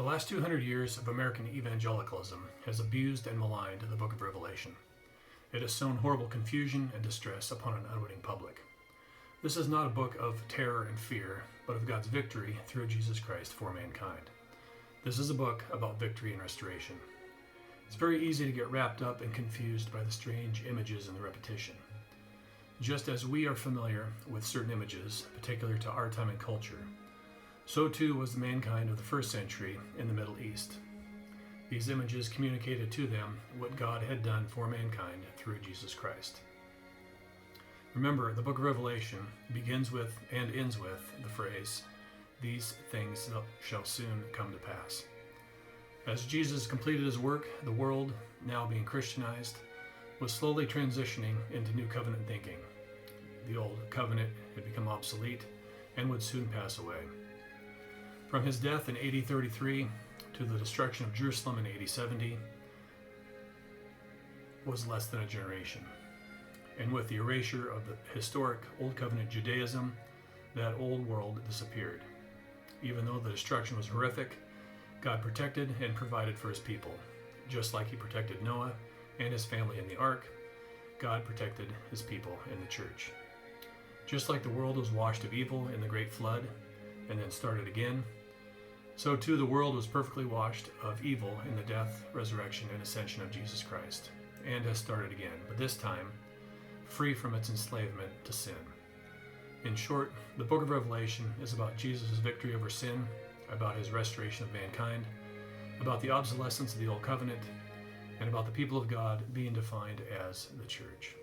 The last 200 years of American evangelicalism has abused and maligned the book of Revelation. It has sown horrible confusion and distress upon an unwitting public. This is not a book of terror and fear, but of God's victory through Jesus Christ for mankind. This is a book about victory and restoration. It's very easy to get wrapped up and confused by the strange images and the repetition. Just as we are familiar with certain images, particular to our time and culture, so too was the mankind of the first century in the Middle East. These images communicated to them what God had done for mankind through Jesus Christ. Remember, the book of Revelation begins with and ends with the phrase, "These things shall soon come to pass." As Jesus completed his work, the world, now being Christianized, was slowly transitioning into new covenant thinking. The old covenant had become obsolete and would soon pass away. From his death in AD 33 to the destruction of Jerusalem in AD 70 was less than a generation. And with the erasure of the historic Old Covenant Judaism, that old world disappeared. Even though the destruction was horrific, God protected and provided for his people. Just like he protected Noah and his family in the ark, God protected his people in the church. Just like the world was washed of evil in the great flood and then started again, so too the world was perfectly washed of evil in the death, resurrection, and ascension of Jesus Christ, and has started again, but this time free from its enslavement to sin. In short, the book of Revelation is about Jesus' victory over sin, about his restoration of mankind, about the obsolescence of the old covenant, and about the people of God being defined as the church.